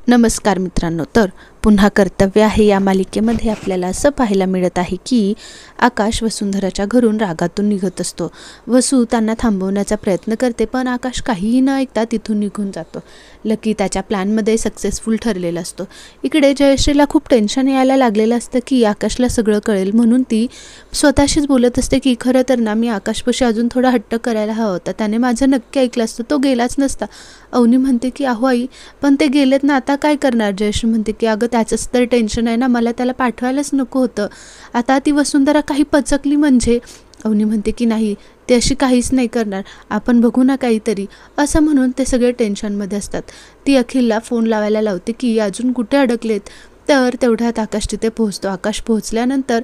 नमस्कार मित्रांनो. तर पुन्हा कर्तव्य आहे या मालिकेमध्ये आपल्याला असं पाहायला मिळत आहे की आकाश वसुंधराच्या घरून रागातून निघत असतो. वसू त्यांना थांबवण्याचा प्रयत्न करते, पण आकाश काहीही न ऐकता तिथून निघून जातो. लकी त्याच्या प्लॅनमध्ये सक्सेसफुल ठरलेला असतो. इकडे जयश्रीला खूप टेन्शन यायला लागलेलं असतं की आकाशला सगळं कळेल, म्हणून ती स्वतःशीच बोलत असते की खरं तर ना मी आकाशपाशी अजून थोडा हट्ट करायला हवा होता, त्याने माझं नक्की ऐकलं असतं, तो गेलाच नसता. अवनी म्हणते की अहो आई, पण ते गेलेत ना, आता काय करणार? जयश्री म्हणते की अगं त्याचंच तर टेन्शन आहे ना, मला त्याला पाठवायलाच नको होतं. आता ती वसुंधरा काही पचकली म्हणजे? अवनी म्हणते की नाही, ते अशी काहीच नाही करणार, आपण बघू ना काहीतरी, असं म्हणून ते सगळे टेन्शनमध्ये असतात. ती अखिलला फोन लावायला लावते की अजून कुठे अडकलेत. तर तेवढ्यात आकाश तिथे पोहोचतो. आकाश पोहोचल्यानंतर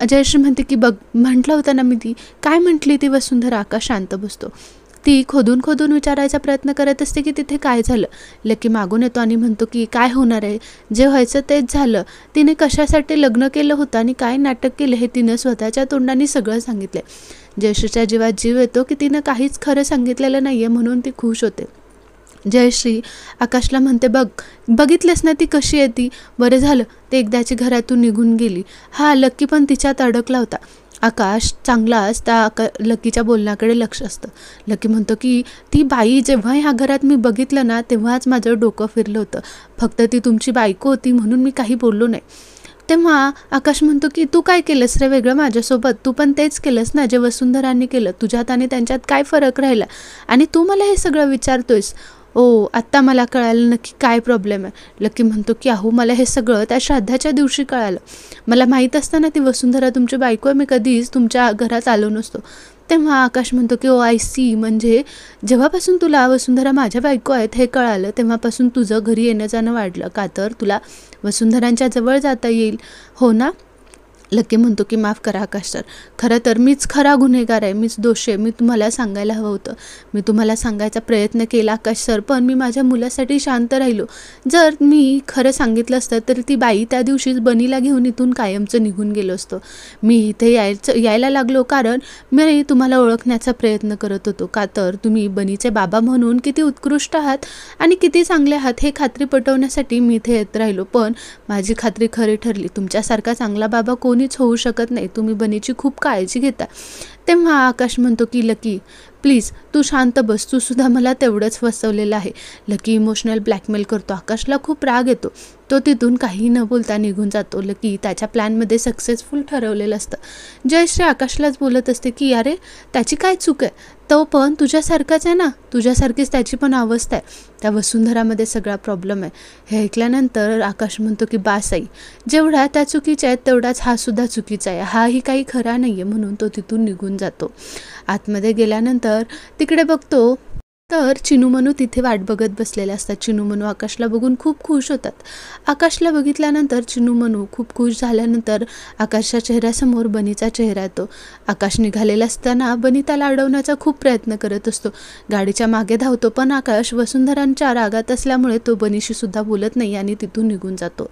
जयश्री म्हणते की बघ, म्हटलं होतं ना मी. ती काय म्हटली ती वसुंधरा? आकाश शांत बसतो. ती खोदून खोदून विचारायचा प्रयत्न करत असते की तिथे काय झालं. लकी मागून येतो आणि म्हणतो की काय होणार आहे, जे व्हायचं तेच झालं. तिने कशासाठी लग्न केलं होतं आणि काय नाटक केलं हे तिनं स्वतःच्या तोंडाने सगळं सांगितलं. जयश्रीच्या जीवात जीव येतो की तिनं काहीच खरं सांगितलेलं नाही आहे, म्हणून ती खुश होते. जयश्री आकाशला म्हणते, बघितलंस ना ती कशी आहे ती, बरं झालं ते एकदाची घरातून निघून गेली. हा लकी पण तिच्यात अडकला होता. आकाश चांगलाच त्या लकीच्या बोलण्याकडे लक्ष असतं. लकी म्हणतो की ती बाई जेव्हा ह्या घरात मी बघितलं ना, तेव्हाच माझं डोकं फिरलं होतं. फक्त ती तुमची बायको होती म्हणून मी काही बोललो नाही. तेव्हा आकाश म्हणतो की तू काय केलंस रे वेगळं माझ्यासोबत? तू पण तेच केलंस ना जे वसुंधरांनी केलं. तुझ्यात आणि त्यांच्यात काय फरक राहिला आणि तू मला हे सगळं विचारतोयस? ओ, आत्ता मला कळालं नक्की काय प्रॉब्लेम आहे. लकी म्हणतो की अहो, मला हे सगळं त्या श्राद्धाच्या दिवशी कळालं. मला माहीत असतं ना ती वसुंधरा तुमची बायको आहे, मी कधीच तुमच्या घरात आलो नसतो. तेव्हा आकाश म्हणतो की ओ आय सी, म्हणजे जेव्हापासून तुला वसुंधरा माझ्या बायको आहेत हे कळालं तेव्हापासून तुझं घरी येणं जाणं वाढलं का, तर तुला वसुंधरांच्या जवळ जाता येईल, हो ना? लकी म्हणतो की माफ करा आकाश सर, खरं तर मीच खरा गुन्हेगार आहे, मीच दोषी आहे. मी तुम्हाला सांगायला हवं होतं, मी तुम्हाला सांगायचा प्रयत्न केला आकाश सर, पण मी माझ्या मुलासाठी शांत राहिलो. जर मी खरं सांगितलं असतं तर ती बाई त्या दिवशीच बनीला घेऊन इथून कायमचं निघून गेलो असतो. मी इथे यायला लागलो कारण मी तुम्हाला ओळखण्याचा प्रयत्न करत होतो, का तर तुम्ही बनीचे बाबा म्हणून किती उत्कृष्ट आहात आणि किती चांगले आहात हे खात्री पटवण्यासाठी मी इथे येत राहिलो. पण माझी खात्री खरी ठरली, तुमच्यासारखा चांगला बाबा कोणीच होऊ शकत नाही. तुम्ही बनीची खूप काळजी घेता. तेव्हा आकाश म्हणतो की लकी प्लीज तू शांत बस, तू सुद्धा मला तेवढंच फसवलेलं आहे. लकी इमोशनल ब्लॅकमेल करतो. आकाशला खूप राग येतो. तो तिथून काही न बोलता निघून जातो. लकी त्याच्या प्लॅनमध्ये सक्सेसफुल ठरवलेलं असतं. जयश्री आकाशलाच बोलत असते की अरे त्याची काय चूक आहे, तो पण तुझ्यासारखाच आहे ना, तुझ्यासारखीच त्याची पण अवस्था आहे. त्या वसुंधरामध्ये सगळा प्रॉब्लेम आहे. हे ऐकल्यानंतर आकाश म्हणतो की बास आई, जेवढा त्या चुकीच्या आहेत तेवढाच हा सुद्धा चुकीचा आहे, हाही काही खरा नाही आहे. म्हणून तो तिथून निघून जातो. आतमध्ये गेल्यानंतर तिकडे बघतो तर चिनूमनू तिथे वाट बघत बसलेले असतात. चिनूमनू आकाशला बघून खूप खुश होतात. आकाशला बघितल्यानंतर चिनूमनू खूप खुश झाल्यानंतर आकाशच्या चेहऱ्यासमोर बनीचा चेहरा येतो. आकाश निघालेला असताना बनी त्याला अडवण्याचा खूप प्रयत्न करत असतो. गाडीच्या मागे धावतो, पण आकाश वसुंधरांच्या रागात असल्यामुळे तो बनीशी सुद्धा बोलत नाही आणि तिथून निघून जातो.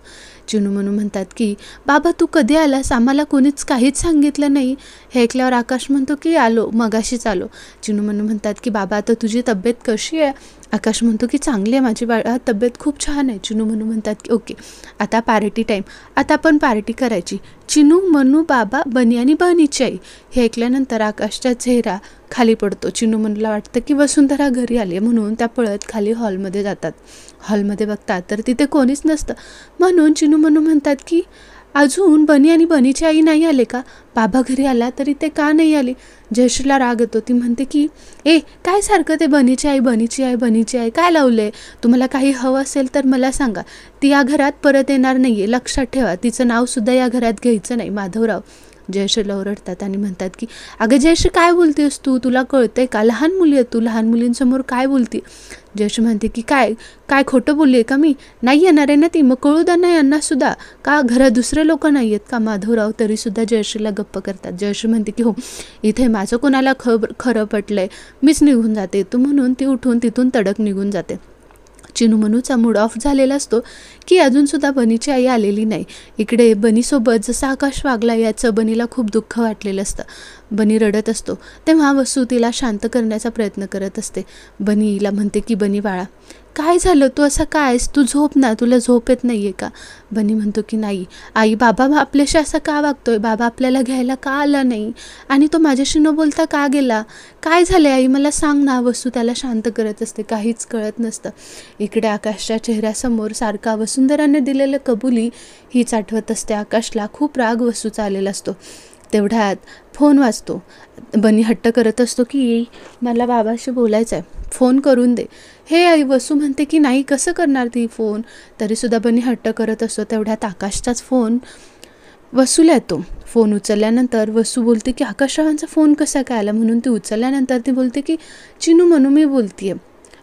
चिनूमनू म्हणतात की बाबा तू कधी आलास, आम्हाला कोणीच काहीच सांगितलं नाही. हे ऐकल्यावर आकाश म्हणतो की आलो, मगाशीच आलो. चिनूमनू म्हणतात की बाबा आता तुझी तब्येत कशी आहे? आकाश म्हणतो की चांगली आहे माझी तब्येत खूप छान आहे. चिनूमनू म्हणतात की ओके, आता पार्टी टाईम, आता आपण पार्टी करायची. चिनू, मनू, बाबा, बनी आणि बनीची आई. हे ऐकल्यानंतर आकाशचा चेहरा खाली पडतो. चिनूमनूला वाटतं की वसुंधरा घरी आली म्हणून त्या पळत खाली हॉलमध्ये जातात. हॉलमध्ये बघतात तर तिथे कोणीच नसतं. म्हणून चिनूमनू म्हणतात की अजून बनी आणि बनीची आई नाही आले का? बाबा घरी आला तरी ते का नाही आले? जयश्रीला राग येतो. ती म्हणते की काय सारखं ते बनीची आई बनीची आई बनीची आई काय लावलं आहे? तुम्हाला काही हवं असेल तर मला सांगा, ती या घरात परत येणार नाही आहे, लक्षात ठेवा. तिचं नावसुद्धा या घरात घ्यायचं नाही, माधवराव. जयश्रीला ओरडतात आणि म्हणतात की अगं जयश्री काय बोलतेस तू, तुला कळतंय का? लहान मुली आहे तू, लहान मुलींसमोर काय बोलते? जयश्री म्हणते की काय खोटं बोलली आहे का मी? नाही येणार आहे ना ती, मग कळू द्या ना यांनासुद्धा. का घरात दुसरे लोक नाही आहेत का? माधवराव तरीसुद्धा जयश्रीला गप्प करतात. जयश्री म्हणते की हो, इथे माझं कोणाला खरं पटलंय, मीच निघून जाते तू, म्हणून ती उठून तिथून तडक निघून जाते. चिनूमनूचा मूड ऑफ झालेला असतो की अजूनसुद्धा बनीची आई आलेली नाही. इकडे बनीसोबत जसा आकाश वागला याचं बनीला खूप दुःख वाटलेलं असतं. बनी रडत असतो. तेव्हा वसू तिला शांत करण्याचा प्रयत्न करत असते. बनीला म्हणते की बनी बाळा, काय झालं, तू असा काय आहेस, तू झोप ना, तुला झोप येत नाही आहे का? बनी म्हणतो की नाही आई, बाबा आपल्याशी असा का वागतोय, बाबा आपल्याला घ्यायला का आला नाही आणि तो माझ्याशी न बोलता का गेला, काय झालं आई मला सांग ना. वसू त्याला शांत करत असते, काहीच कळत नसतं. इकडे आकाशच्या चेहऱ्यासमोर सारखा वसुंधराने दिलेलं कबुली हीच आठवत असते. आकाशला खूप राग वसूचा आलेला असतो. तेवढ्यात फोन वाजतो. बनी हट्ट करत असतो की मला बाबाशी बोलायचं आहे, फोन करून दे. हे आई वसू म्हणते की नाही, कसं करणार ती फोन. तरीसुद्धा बनी हट्ट करत असतो. तेवढ्यात आकाशचाच फोन वसूला येतो. फोन उचलल्यानंतर वसू बोलते की आकाशरावांचा फोन कसा काय आला, म्हणून ती उचलल्यानंतर ती बोलते की चिनू मनू मी बोलते.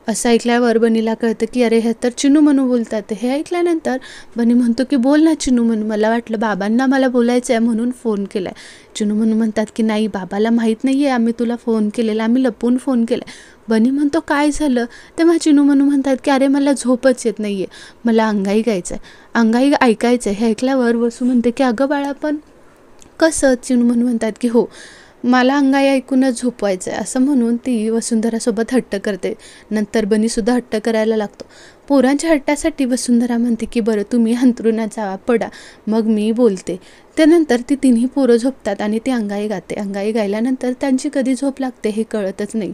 असं ऐकल्यावर बनीला कळतं की अरे हे तर चिनू मनू बोलतात. हे ऐकल्यानंतर बनी म्हणतो की बोल ना चिनू मनू, मला वाटलं बाबांना मला बोलायचं आहे म्हणून फोन केला आहे. चिनू मनू म्हणतात की नाही, बाबाला माहीत नाही आहे आम्ही तुला फोन केलेला, आम्ही लपून फोन केला आहे. बनी म्हणतो काय झालं. तेव्हा चिनू मनू म्हणतात की अरे मला झोपच येत नाही आहे, मला अंगाई गायचं आहे, अंगाई ऐकायचं आहे. हे ऐकल्यावर वसू म्हणते की अगं बाळा पण कसं. चिनू मनू म्हणतात की हो, मला अंगाई ऐकूनच झोपवायचं आहे. असं म्हणून ती वसुंधरासोबत हट्ट करते. नंतर बनीसुद्धा हट्ट करायला लागतो. पोरांच्या हट्टासाठी वसुंधरा म्हणते की बरं तुम्ही अंथरुणात जावा, पडा, मग मी बोलते. त्यानंतर ती तिन्ही पोरं झोपतात आणि ती अंगाई गाते. अंगाई गायल्यानंतर त्यांची कधी झोप लागते हे कळतच नाही.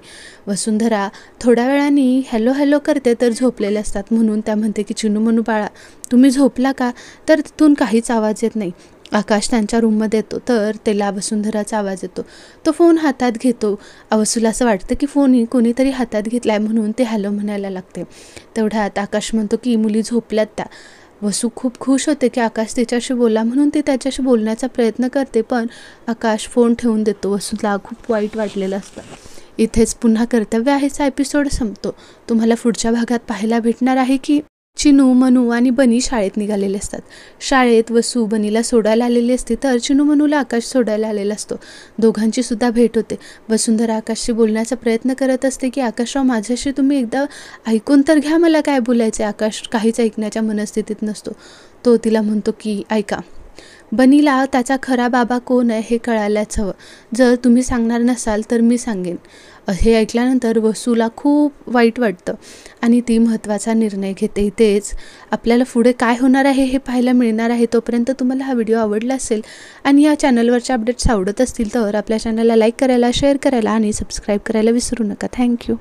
वसुंधरा थोड्या वेळाने हॅलो हॅलो करते तर झोपलेले असतात. म्हणून त्या म्हणते की चिनू मनू बाळा तुम्ही झोपला का. तर तिथून काहीच आवाज येत नाही. आकाश त्यांच्या रूममध्ये येतो तर त्याला वसुंधराचा आवाज येतो. तो फोन हातात घेतो. वसूला असं वाटतं की फोन कोणीतरी हातात घेतला आहे, म्हणून ते हॅलो म्हणायला लागते. तेवढ्यात आकाश म्हणतो की मुली झोपल्यात त्या. वसू खूप खुश होते की आकाश तिच्याशी बोला, म्हणून ती त्याच्याशी बोलण्याचा प्रयत्न करते, पण आकाश फोन ठेवून देतो. वसूला खूप वाईट वाटलेलं असतं. इथेच पुन्हा कर्तव्य आहेचा एपिसोड संपतो. तुम्हाला पुढच्या भागात पाहायला भेटणार आहे की चिनू मनू आणि बनी शाळेत निघालेले असतात. शाळेत वसू बनीला सोडायला आलेली असते तर चिनू मनूला आकाश सोडायला आलेला असतो. दोघांची सुद्धा भेट होते. वसुंधरा आकाशशी बोलण्याचा प्रयत्न करत असते की आकाशराव माझ्याशी तुम्ही एकदा ऐकून तर घ्या, मला काय बोलायचं आहे. आकाश काहीच ऐकण्याच्या मनस्थितीत नसतो. तो तिला म्हणतो की ऐका, बनीला त्याचा खरा बाबा कोण आहे हे कळायलाच हवं. जर तुम्ही सांगणार नसाल तर मी सांगेन. हे ऐकल्यानंतर वसूला खूप वाईट वाटतं आणि ती महत्त्वाचा निर्णय घेते. इथेच आपल्याला पुढे काय होणार आहे हे पाहायला मिळणार आहे. तोपर्यंत तुम्हाला हा व्हिडिओ आवडला असेल आणि या चॅनलवरचे अपडेट्स आवडत असतील तर आपल्या चॅनलला लाईक करायला, शेअर करायला आणि सबस्क्राईब करायला विसरू नका. थँक्यू.